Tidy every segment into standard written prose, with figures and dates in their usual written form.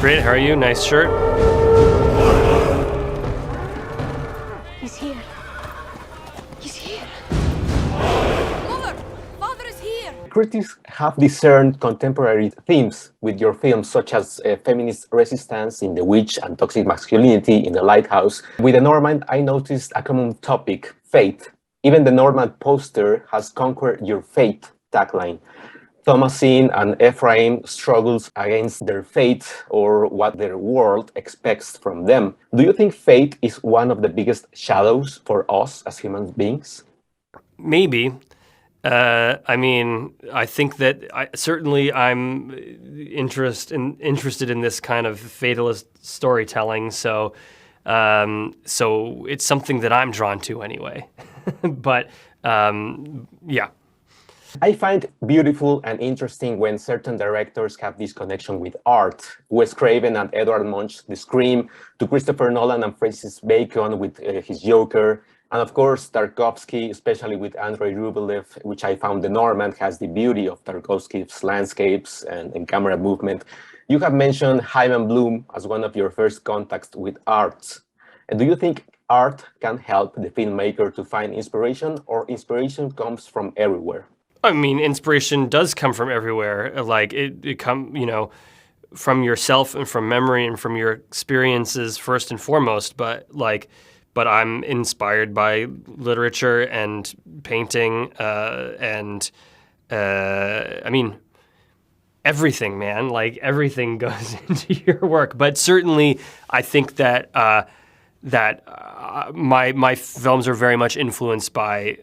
Great, how are you? Nice shirt. He's here. He's here. Mother! Father is here! Critics have discerned contemporary themes with your films, such as feminist resistance in The Witch and toxic masculinity in The Lighthouse. With The Norman, I noticed a common topic, fate. Even the Norman poster has conquered your fate tagline. Thomasine and Ephraim struggles against their fate or what their world expects from them. Do you think fate is one of the biggest shadows for us as human beings? Maybe. I think that certainly I'm interested in this kind of fatalist storytelling. So it's something that I'm drawn to anyway. But yeah. I find beautiful and interesting when certain directors have this connection with art. Wes Craven and Edward Munch, The Scream, to Christopher Nolan and Francis Bacon with his Joker, and of course Tarkovsky, especially with Andrei Rublev, which I found The Norman has the beauty of Tarkovsky's landscapes and camera movement. You have mentioned Hyman Bloom as one of your first contacts with art. Do you think art can help the filmmaker to find inspiration, or inspiration comes from everywhere? I mean, inspiration does come from everywhere. Like it come, from yourself and from memory and from your experiences first and foremost. But I'm inspired by literature and painting everything, man. Like everything goes into your work. But certainly, I think that my films are very much influenced by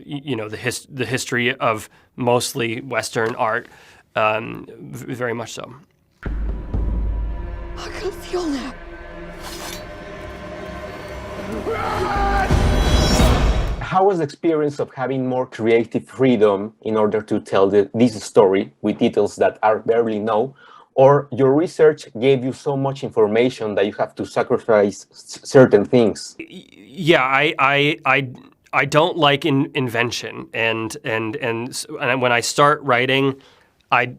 the history of mostly Western art, very much so. I can feel that. How was the experience of having more creative freedom in order to tell this story with details that are barely known? Or your research gave you so much information that you have to sacrifice certain things? Yeah, I don't like invention, and when I start writing, I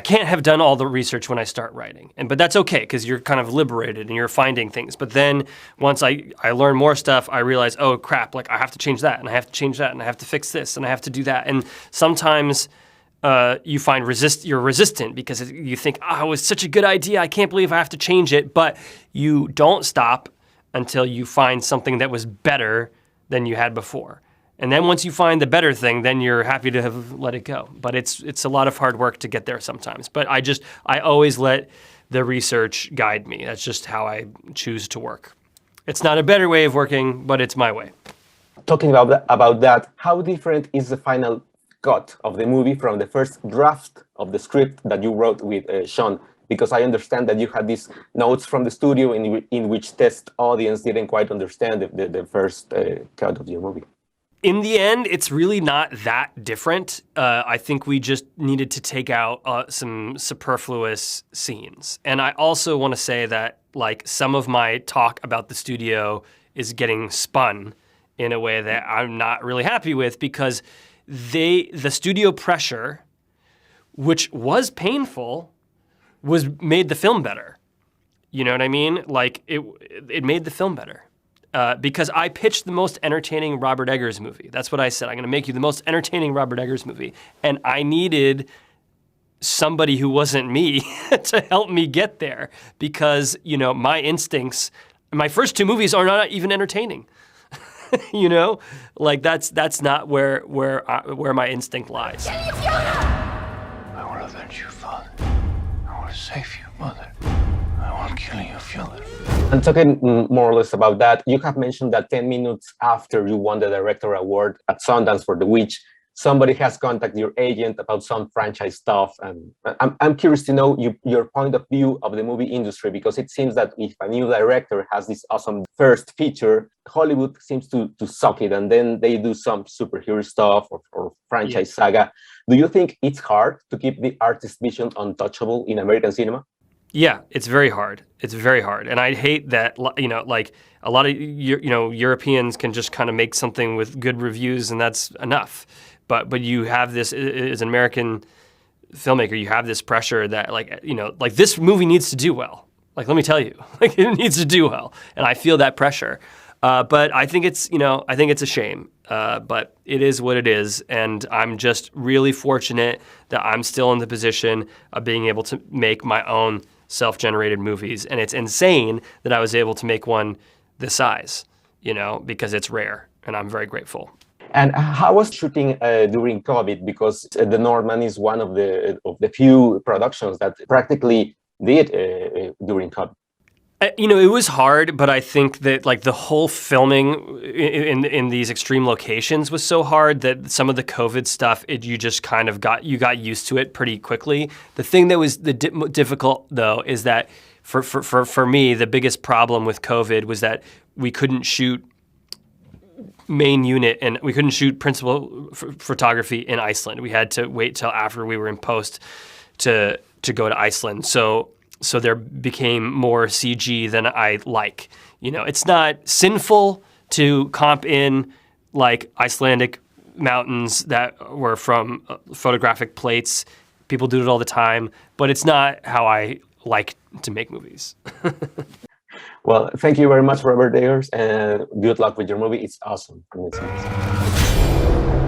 can't have done all the research when I start writing, but that's okay because you're kind of liberated and you're finding things. But then once I learn more stuff, I realize, oh crap, like I have to change that, and I have to change that, and I have to fix this, and I have to do that, and sometimes. You find you're resistant because you think, it was such a good idea, I can't believe I have to change it, but you don't stop until you find something that was better than you had before. And then once you find the better thing, then you're happy to have let it go. But it's a lot of hard work to get there sometimes. But I always let the research guide me. That's just how I choose to work. It's not a better way of working, but it's my way. Talking about that, how different is the final cut of the movie from the first draft of the script that you wrote with Sean? Because I understand that you had these notes from the studio in which test audience didn't quite understand the first cut of your movie. In the end, it's really not that different. I think we just needed to take out some superfluous scenes. And I also want to say that some of my talk about the studio is getting spun in a way that I'm not really happy with, because the studio pressure, which was painful, made the film better. You know what I mean? It made the film better. Because I pitched the most entertaining Robert Eggers movie. That's what I said. I'm going to make you the most entertaining Robert Eggers movie. And I needed somebody who wasn't me to help me get there. Because, my instincts, my first two movies are not even entertaining. That's not where my instinct lies. I will avenge you, Father. I will save you, Mother. I will kill you, Father. And talking more or less about that, you have mentioned that 10 minutes after you won the Director Award at Sundance for The Witch, somebody has contacted your agent about some franchise stuff. And I'm curious to know your point of view of the movie industry, because it seems that if a new director has this awesome first feature, Hollywood seems to suck it, and then they do some superhero stuff or franchise saga. Do you think it's hard to keep the artist vision untouchable in American cinema? Yeah, it's very hard. It's very hard. And I hate that, a lot of, Europeans can just kind of make something with good reviews and that's enough. But you have this, as an American filmmaker, you have this pressure that like this movie needs to do well. Like, let me tell you, like it needs to do well. And I feel that pressure. But I think it's a shame. But it is what it is. And I'm just really fortunate that I'm still in the position of being able to make my own self-generated movies. And it's insane that I was able to make one this size, because it's rare. And I'm very grateful. And how was shooting during COVID? Because The Northman is one of the few productions that practically did during COVID. It was hard, but I think that like the whole filming in these extreme locations was so hard that some of the COVID stuff, you just kind of got used to it pretty quickly. The thing that was difficult though is that for me, the biggest problem with COVID was that we couldn't shoot main unit and we couldn't shoot principal photography in Iceland. We had to wait till after we were in post to go to Iceland. So there became more CG than I like. It's not sinful to comp in like Icelandic mountains that were from photographic plates. People do it all the time, but it's not how I like to make movies. Well, thank you very much, Robert Eggers, and good luck with your movie. It's awesome. I mean, it's amazing.